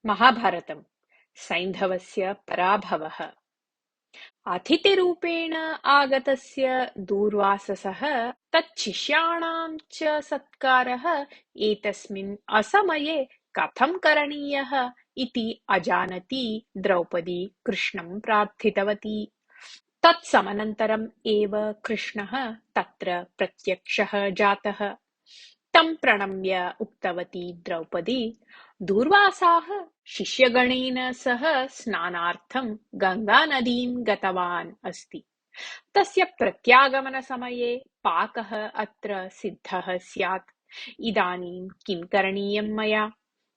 महाभारतम् सैन्धवस्य पराभवः। अतिथिरूपेण आगतस्य दूर्वाससः तच्छिष्याणां च सत्कारः एतस्मिन् असमये कथं करणीयः इति अजानती द्रौपदी कृष्णं प्रार्थितवती। तत्समनन्तरम् एव कृष्णः तत्र प्रत्यक्षः जातः। तं प्रणम्य उक्तवती द्रौपदी, दूर्वासाः शिष्यगणेन सह स्नानार्थं गङ्गानदीं गतवान् अस्ति। तस्य प्रत्यागमनसमये पाकः अत्र सिद्धः स्यात्। इदानीं किं करणीयं मया?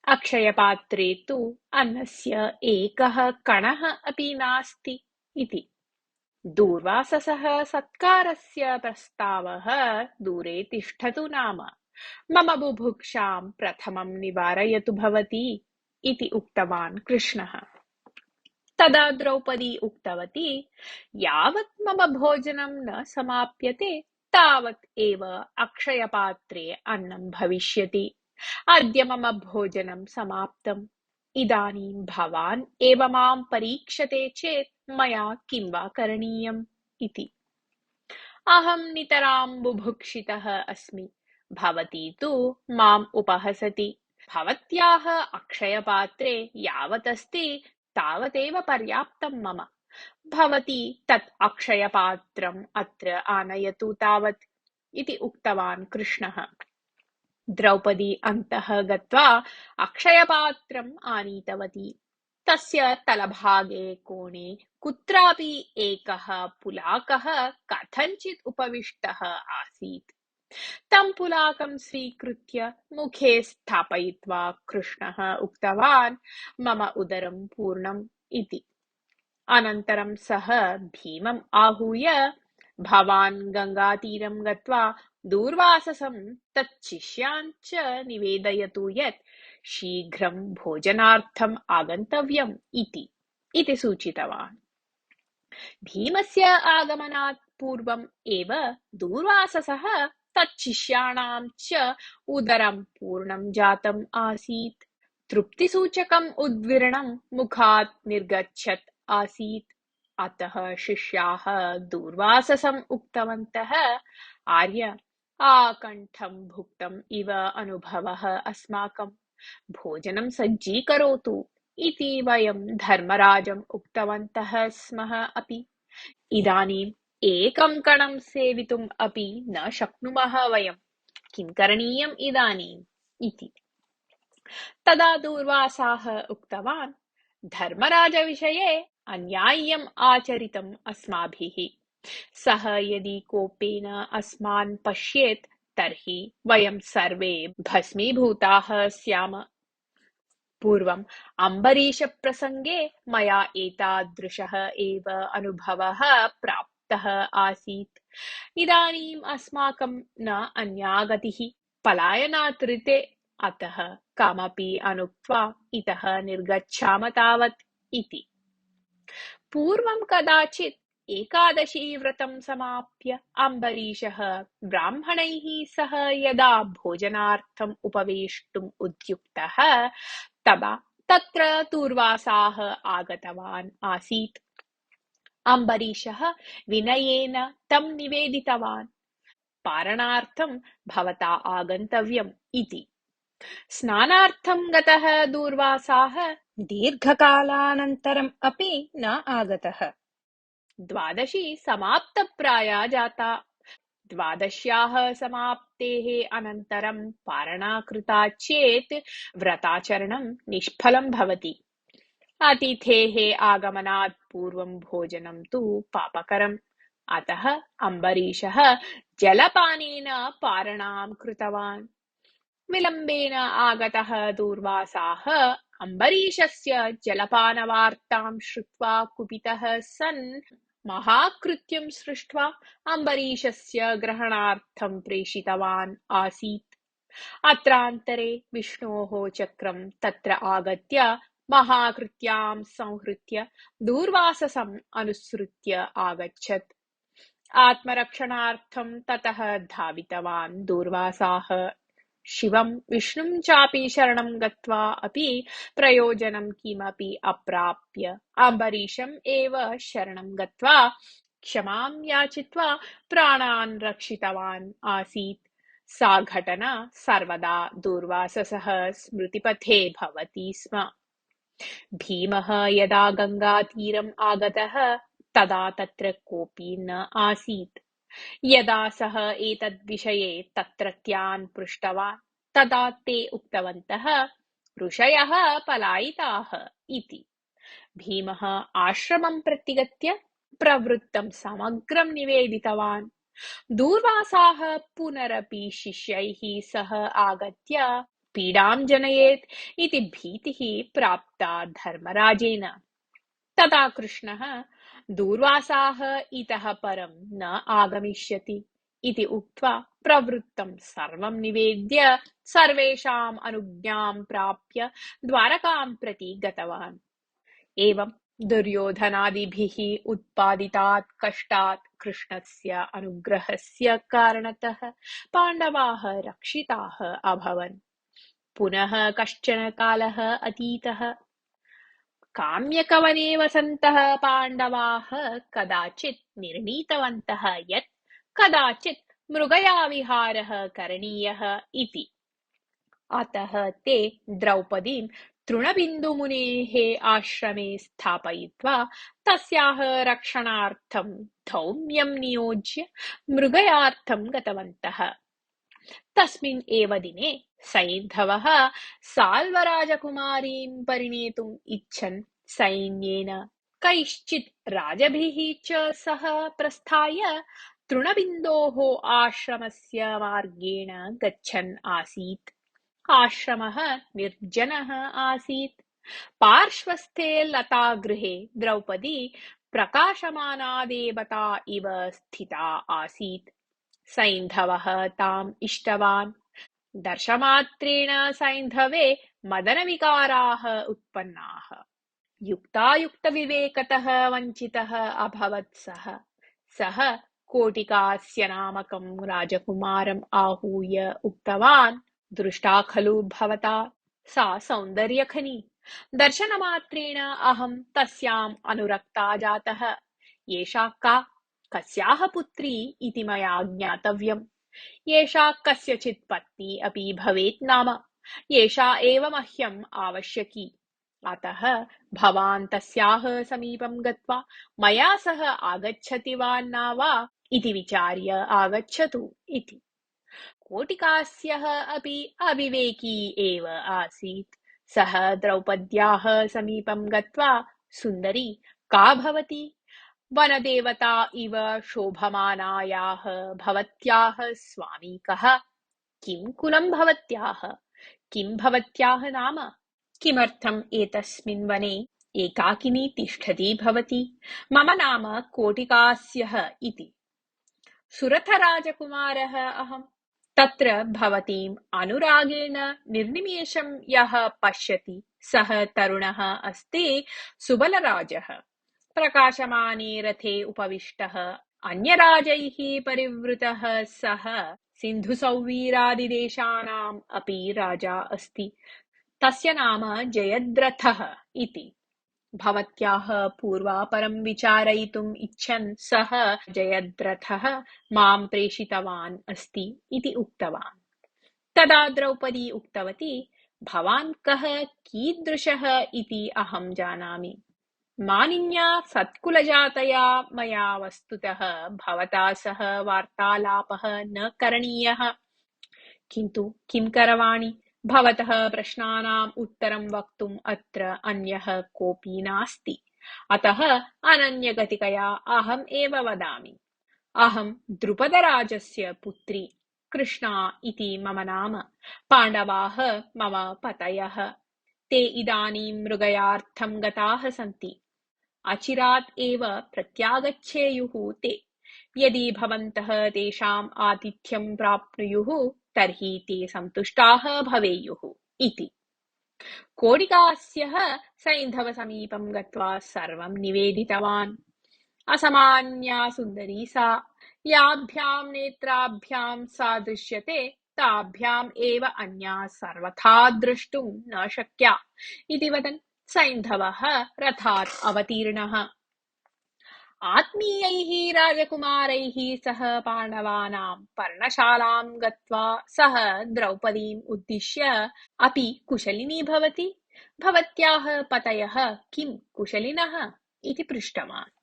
अक्षयपात्रे तु अन्नस्य एकः कणः अपि नास्ति इति। दूर्वाससः सत्कारस्य प्रस्तावः दूरे तिष्ठतु नाम मम बुभुक्षां प्रथमं निवारयतु भवती इति उक्तवान् कृष्णः। तदा द्रौपदी उक्तवती, यावत् मम भोजनं न समाप्यते तावत् एव अक्षयपात्रे अन्नं भविष्यति। अद्य मम भोजनं समाप्तम्। इदानीं भवान् एव मां परीक्षते चेत् मया किं वा करणीयम् इति। अहं नितरां बुभुक्षितः अस्मि। भवती तु माम् उपहसति। भवत्याः अक्षयपात्रे यावदस्ति तावदेव पर्याप्तं मम। भवती तत् अक्षयपात्रम् अत्र आनयतु तावत् इति उक्तवान् कृष्णः। द्रौपदी अन्तः गत्वा अक्षयपात्रम् आनीतवती। तस्य तलभागे कोणे कुत्रापि एकः पुलाकः कथञ्चित् उपविष्टः आसीत्। तं पुलाकं स्वीकृत्य मुखे स्थापयित्वा कृष्णः उक्तवान्, मम उदरं पूर्णम् इति। अनन्तरं सः भीमम् आहूय, भवान् गङ्गातीरं गत्वा दूर्वाससं तच्छिष्यान् च निवेदयतु यत् शीघ्रं भोजनार्थम् आगन्तव्यम् इति सूचितवान्। भीमस्य आगमनात् पूर्वम् एव दूर्वाससः तच्छिष्याणां च उदरं पूर्णं जातम् आसीत्। तृप्तिसूचकम् उद्गिरणं मुखात् निर्गच्छत् आसीत्। अतः शिष्याः दूर्वाससम् उक्तवन्तः, आर्य, आकण्ठं भुक्तम् इव अनुभवः अस्माकम्। भोजनं सज्जीकरोतु इति वयं धर्मराजम् उक्तवन्तः स्मः अपि। इदानीम् एकं कणं सेवितुम् अपि न शक्नुमः वयम्। किं करणीयम् इदानीम् इति। तदा दूर्वासाः उक्तवान्, धर्मराजविषये अन्याय्यम् आचरितम् अस्माभिः। सः यदि कोपेन अस्मान् पश्येत् तर्हि वयं सर्वे भस्मीभूताः स्याम। पूर्वम् अम्बरीषप्रसङ्गे मया एतादृशः एव अनुभवः प्राप्तः आसीत्। इदानीम् अस्माकं न अन्या गतिः, पलायनात् ऋते। अतः कमपि अनुक्त्वा इतः निर्गच्छाम तावत् इति। पूर्वं कदाचित् एकादशी व्रतं समाप्य अम्बरीषः ब्राह्मणैः सह यदा भोजनार्थम् उपवेष्टुम् उद्युक्तः तदा तत्र दूर्वासाः आगतवान् आसीत्। अम्बरीषः विनयेन तं निवेदितवान्, पारणार्थं भवता आगन्तव्यम् इति। स्नानार्थं गतः दूर्वासाः दीर्घकालानन्तरम् अपि न आगतः। द्वादशी समाप्तप्राया जाता। द्वादश्याः समाप्तेः अनन्तरं पारणा कृता चेत् व्रताचरणं निष्फलं भवति। अतिथेः आगमनात् पूर्वं भोजनं तु पापकरम्। अतः अम्बरीषः जलपानेन पारणां कृतवान्। विलम्बेन आगतः दूर्वासाः अम्बरीषस्य जलपानवार्तां श्रुत्वा कुपितः सन् महाकृत्यं सृष्ट्वा अम्बरीषस्य ग्रहणार्थं प्रेषितवान् आसीत्। अत्रान्तरे विष्णोः चक्रं तत्र आगत्य महाकृत्यां संहृत्य दूर्वाससम् अनुसृत्य आगच्छत्। आत्मरक्षणार्थं ततः धावितवान् दूर्वासाः। शिवं विष्णुं चापि शरणं गत्वा अपि प्रयोजनं किमपि अप्राप्य अम्बरीशम् एव शरणं गत्वा क्षमां याचित्वा प्राणान् रक्षितवान् आसीत्। सा घटना सर्वदा दूर्वाससः स्मृतिपथे भवति स्म। भीमः यदा गङ्गातीरम् आगतः तदा तत्र कोऽपि न आसीत्। यदा सः एतद्विषये तत्रत्यान् पृष्टवान् तदा ते उक्तवन्तः ऋषयः पलायिताः इति। भीमः आश्रमं प्रतिगत्य प्रवृत्तं समग्रं निवेदितवान्। दूर्वासाः पुनरपि शिष्यैः सह आगत्य पीडां जनयेत् इति भीतिः प्राप्ता धर्मराजेन। तदा कृष्णः दूर्वासाः इतः परं न आगमिष्यति इति उक्त्वा प्रवृत्तं सर्वं निवेद्य सर्वेषाम् अनुज्ञां प्राप्य द्वारकां प्रति गतवान्। एवं दुर्योधनादिभिः उत्पादितात् कष्टात् कृष्णस्य अनुग्रहस्य कारणतः पाण्डवाः रक्षिताः अभवन्। पुनः कश्चन कालः अतीतः। काम्यकवने वसन्तः पाण्डवाः कदाचित् निर्णीतवन्तः यत् कदाचित् मृगयाविहारः करणीयः इति। अतः ते द्रौपदीं तृणबिन्दुमुनेः आश्रमे स्थापयित्वा तस्याः रक्षणार्थं धौम्यं नियोज्य मृगयार्थं गतवन्तः। तस्मिन् एव दिने सैन्धवः साल्वराजकुमारीं परिणेतुम् इच्छन् सैन्येन कैश्चित् राजभिः च सह प्रस्थाय तृणबिन्दोः आश्रमस्य मार्गेण गच्छन् आसीत्। आश्रमः निर्जनः आसीत्। पार्श्वस्थे लतागृहे द्रौपदी प्रकाशमाना देवता इव स्थिता आसीत्। सैन्धवः ताम् इष्टवान्। दर्शमात्रेण सैन्धवे मदनविकाराः उत्पन्नाः। युक्तायुक्तविवेकतः वञ्चितः अभवत् सः कोटिकास्य नामकं राजकुमारम् आहूय उक्तवान् दृष्टा खलु भवता सा सौन्दर्यखनी। दर्शनमात्रेण अहं तस्याम् अनुरक्ता जातः। एषा का कस्याः पुत्री इति मया ज्ञातव्यम्। एषा कस्यचित् पत्नी अपि भवेत् नाम। एषा एव मह्यम् आवश्यकी। अतः भवान् तस्याः समीपं गत्वा मया सह आगच्छति वा न वा इति विचार्य आगच्छतु इति। कोटिकास्यः अपि अविवेकी एव आसीत्। सः द्रौपद्याः समीपं गत्वा सुन्दरी का भवती? वनदेवता इव शोभमानायाः भवत्याः स्वामी कः? किं कुलं भवत्याः? किं भवत्याः नाम? किमर्थम् एतस्मिन् वने एकाकिनी तिष्ठति भवती? मम नाम कोटिकास्यः इति। सुरथराजकुमारः अहम्। तत्र भवतीम् अनुरागेण निर्निमेषं यः पश्यति सः तरुणः अस्ति सुबलराजः। प्रकाशमाने रथे उपविष्टः अन्यराजैः परिवृतः सः सिन्धुसौवीरादिदेशानाम् अपि राजा अस्ति। तस्य नाम जयद्रथः इति। भवत्याः पूर्वापरं विचारयितुम् इच्छन् सः जयद्रथः मां प्रेषितवान् अस्ति इति उक्तवान्। तदा द्रौपदी उक्तवती भवान् कः कीदृशः इति अहं जानामि। मानिन्या सत्कुलजातया मया वस्तुतः भवता सह वार्तालापः न करणीयः। किन्तु किं करवाणि? भवतः प्रश्नानाम् उत्तरं वक्तुम् अत्र अन्यः कोऽपि नास्ति। अतः अनन्यगतिकया अहम् एव वदामि। अहं द्रुपदराजस्य पुत्री। कृष्णा इति मम नाम। पाण्डवाः मम पतयः। ते इदानीं मृगयार्थं गताः सन्ति। अचिरात् एव प्रत्यागच्छेयुः ते। यदि भवन्तः तेषाम् आतिथ्यं प्राप्नुयुः तर्हि ते सन्तुष्टाः भवेयुः इति। कोटिकास्यः सैन्धवसमीपं गत्वा सर्वं निवेदितवान्। असमान्या सुन्दरी सा। याभ्यां नेत्राभ्यां सा दृश्यते ताभ्याम् एव अन्या सर्वथा द्रष्टुं न शक्या इति वदन् सैन्धवः रथात् अवतीर्णः आत्मीयैः राजकुमारैः सह पाण्डवानां पर्णशालां गत्वा सः द्रौपदीम् उद्दिश्य अपि कुशलिनी भवति भवत्याः पतयः किं कुशलिनः इति पृष्टवान्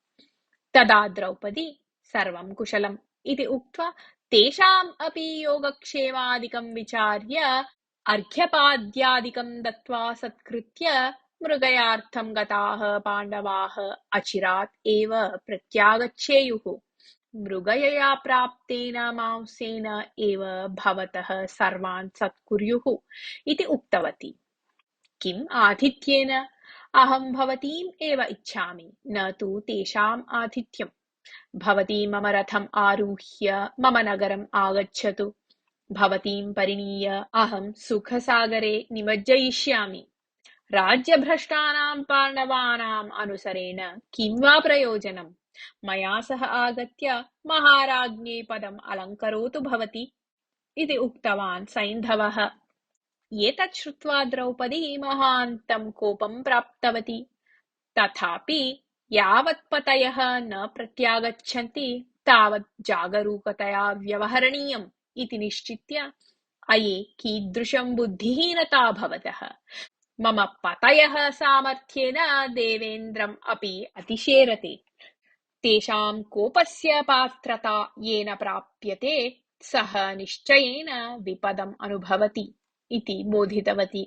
तदा द्रौपदी सर्वं कुशलम् इति उक्त्वा तेषाम् अपि योगक्षेमादिकं विचार्य अर्घ्यपाद्यादिकं दत्त्वा सत्कृत्य मृगयार्थं गताः पाण्डवाः अचिरात् एव प्रत्यागच्छेयुः मृगयया प्राप्तेन मांसेन एव भवतः सर्वान् सत्कुर्युः इति उक्तवती किम् आतिथ्येन अहं भवतीम् एव इच्छामि न तु तेषाम् आतिथ्यम् भवती मम रथम् आरुह्य मम नगरम् आगच्छतु भवतीं परिणीय अहं सुखसागरे निमज्जयिष्यामि राज्यभ्रष्टानां पाण्डवानाम् अनुसरेण किं वा प्रयोजनम् मया सह आगत्य महाराज्ञे पदम् अलङ्करोतु भवती इति उक्तवान् सैन्धवः एतत् श्रुत्वा द्रौपदी महान्तं कोपं प्राप्तवती तथापि यावत् पतयः न प्रत्यागच्छन्ति तावत् जागरूकतया व्यवहरणीयम् इति निश्चित्य अये कीदृशं बुद्धिहीनता भवतः मम पतयः सामर्थ्येन देवेन्द्रम् अपि अतिशेरते तेषां कोपस्य पात्रता येन प्राप्यते सः निश्चयेन विपदम् अनुभवति इति बोधितवती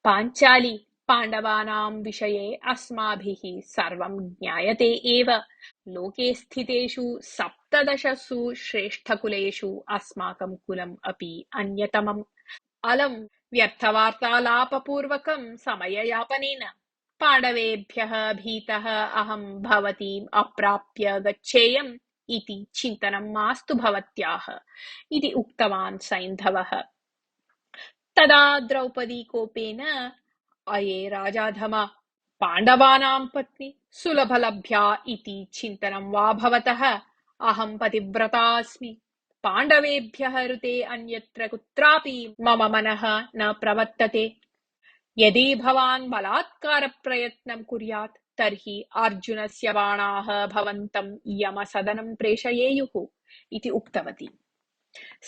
पाञ्चाली पाण्डवानां विषये अस्माभिः सर्वं ज्ञायते एव लोके स्थितेषु 17 श्रेष्ठकुलेषु अस्माकं कुलम् अपि अन्यतमम् अलं व्यर्थवार्तालापपूर्वकं समययापनेन पाण्डवेभ्यः भीतः अहं भवतीम् अप्राप्य गच्छेयम् इति चिन्तनं मास्तु भवत्याः इति उक्तवान् सैन्धवः तदा द्रौपदी कोपेन अये राजाधमा पाण्डवानां पत्नी सुलभलभ्या इति चिन्तनं वा भवतः अहं पतिव्रता अस्मि पाण्डवेभ्यः ऋते अन्यत्र कुत्रापि मम मनः न प्रवर्तते यदि भवान् बलात्कारप्रयत्नं कुर्यात् तर्हि अर्जुनस्य बाणाः भवन्तं यमसदनं प्रेषयेयुः इति उक्तवती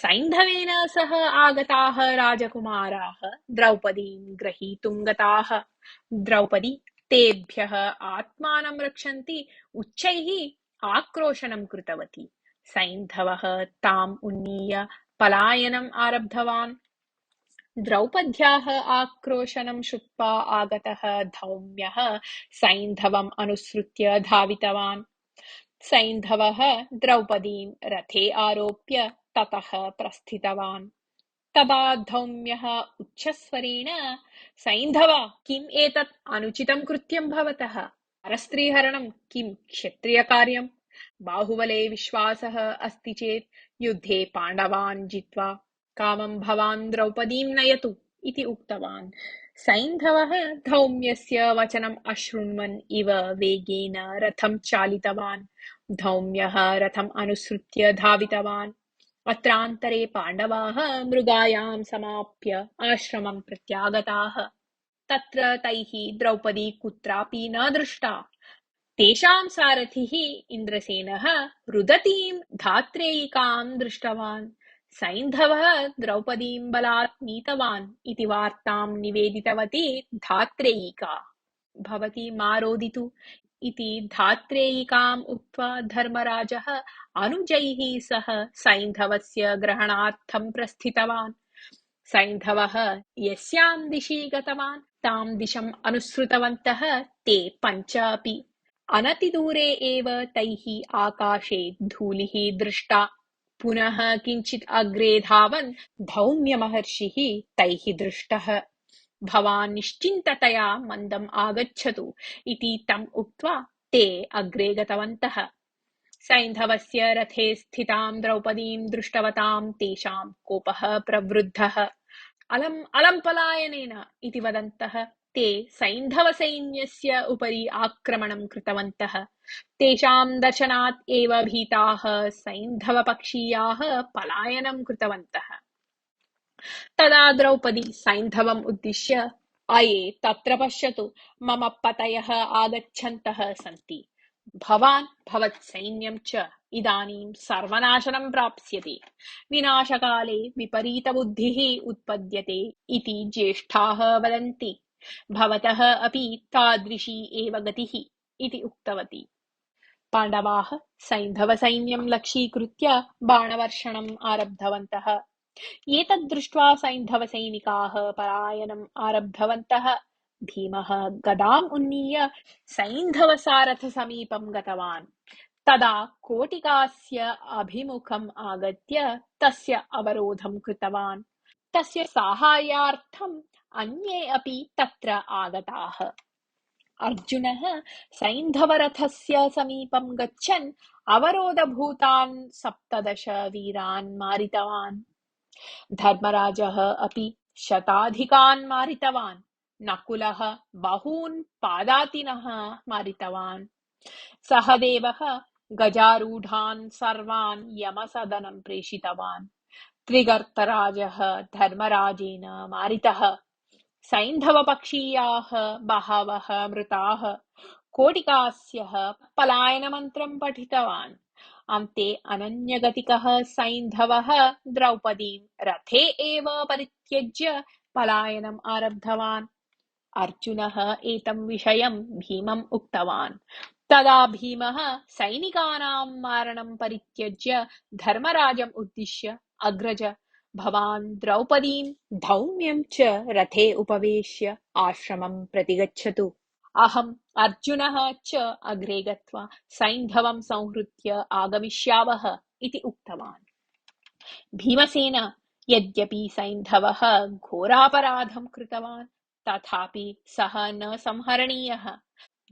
सैन्धवेन सह आगताः राजकुमाराः द्रौपदीं ग्रहीतुं गताः द्रौपदी तेभ्यः आत्मानं रक्षन्ति उच्चैः आक्रोशनं कृतवती सैन्धवः ताम् उन्नीय पलायनम् आरब्धवान् द्रौपद्याः आक्रोशनं श्रुत्वा आगतः धौम्यः सैन्धवम् अनुसृत्य धावितवान् सैन्धवः द्रौपदीं रथे आरोप्य ततः प्रस्थितवान् तदा धौम्यः उच्चस्वरेण सैन्धव किम् एतत् अनुचितं कृत्यं भवतः परस्त्रीहरणं किं क्षत्रियकार्यम् बाहुबले विश्वासः अस्ति चेत् युद्धे पाण्डवान् जित्वा कामं भवान् द्रौपदीं नयतु इति उक्तवान् सैन्धवः धौम्यस्य वचनम् अशृण्वन् इव वेगेन रथं चालितवान् धौम्यः रथम् अनुसृत्य धावितवान् अत्रान्तरे पाण्डवाः मृगायां समाप्य आश्रमं प्रत्यागताः तत्र तैः द्रौपदी कुत्रापि न दृष्टा तेषां सारथिः इन्द्रसेनः रुदतीं धात्रेयिकां दृष्टवान् सैन्धवः द्रौपदीं बलात् नीतवान् इति वार्तां निवेदितवती धात्रेयिका भवती मा रोदितु इति धात्रेयिकाम् उक्त्वा धर्मराजः अनुजैः सह सैन्धवस्य ग्रहणार्थं प्रस्थितवान् सैन्धवः यस्यां दिशि गतवान् तां दिशम् अनुसृतवन्तः ते पञ्च अपि अनतिदूरे एव तैः आकाशे धूलिः दृष्टा पुनः किञ्चित् अग्रे धावन् धौम्यमहर्षिः तैः दृष्टः भवान् निश्चिन्ततया मन्दम् आगच्छतु इति तम् उक्त्वा ते अग्रे गतवन्तः सैन्धवस्य रथे स्थितां द्रौपदीं दृष्टवतां तेषां कोपः प्रवृद्धः अलम् पलायनेन इति वदन्तः ते सैन्धवसैन्यस्य उपरि आक्रमणं कृतवन्तः। तेषां दर्शनात् एव भीताः सैन्धवपक्षीयाः पलायनं कृतवन्तः। तदा द्रौपदी सैन्धवम् उद्दिश्य, अये तत्र पश्यतु, मम पतयः आगच्छन्तः सन्ति। भवान् भवत्सैन्यं च इदानीं सर्वनाशनं प्राप्स्यति। विनाशकाले विपरीतबुद्धिः उत्पद्यते इति ज्येष्ठाः वदन्ति। भवतः अपि तादृशी एव गतिः इति उक्तवती। पाण्डवाः सैन्धवसैन्यं लक्ष्यीकृत्य बाणवर्षणम् आरब्धवन्तः। एतद् दृष्ट्वा सैन्धवसैनिकाः पलायनम् आरब्धवन्तः। भीमः गदाम् उन्नीय सैन्धवसारथसमीपं गतवान्। तदा कोटिकास्य अभिमुखम् आगत्य तस्य अवरोधं कृतवान्। तस्य साहाय्यार्थम् अन्ये अपि तत्र आगताः। अर्जुनः सैन्धवरथस्य समीपं गच्छन् अवरोधभूतान् 17 वीरान् मारितवान्। धर्मराजः अपि शताधिकान् मारितवान्। नकुलः बहून् पादातिनः मारितवान्। सहदेवः गजारूढान् सर्वान् यमसदनं प्रेषितवान्। त्रिगर्तराजः धर्मराजेन मारितः। सैन्धवपक्षीयाः बहवः मृताः। कोटिकास्यः पलायनमन्त्रं पठितवान्। अन्ते अनन्यगतिकः सैन्धवः द्रौपदीं रथे एव परित्यज्य पलायनम् आरब्धवान्। अर्जुनः एतं विषयं भीमम् उक्तवान्। तदा भीमः सैनिकानां मारणं परित्यज्य धर्मराजम् उद्दिश्य, अग्रज, भवान् द्रौपदीं धौम्यं च रथे उपवेश्य आश्रमं प्रति गच्छतु। अहम् अर्जुनः च अग्रे गत्वा सैन्धवं संहृत्य आगमिष्यावः इति उक्तवान्। भीमसेन यद्यपि सैन्धवः घोरापराधं कृतवान्, तथापि सः न संहरणीयः।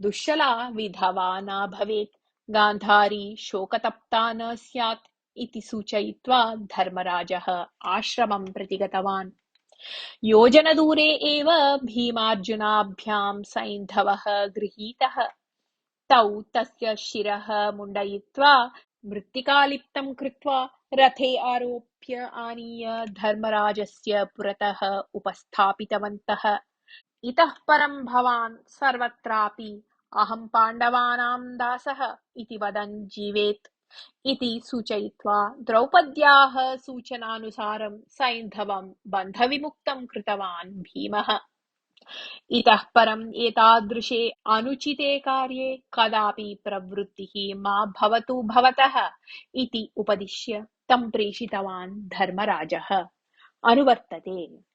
दुश्शला विधवा न भवेत्, गान्धारी शोकतप्ता न स्यात् इति सूचयित्वा धर्मराजः आश्रमं प्रति गतवान्। योजनदूरे एव भीमार्जुनाभ्यां सैन्धवः गृहीतः। तौ तस्य शिरः मुण्डयित्वा मृत्तिकालिप्तं कृत्वा रथे आरोप्य आनीय धर्मराजस्य पुरतः उपस्थापितवन्तः। इतः परं भवान् सर्वत्रापि अहं पाण्डवानां दासः इति वदन् जीवेत् इति सूचयित्वा द्रौपद्याः सूचनानुसारं सैन्धवं बन्धविमुक्तं कृतवान् भीमः। इतः परम् एतादृशे अनुचिते कार्ये कदापि प्रवृत्तिः मा भवतु भवतः इति उपदिश्य तं प्रेषितवान् धर्मराजः। अनुवर्तते।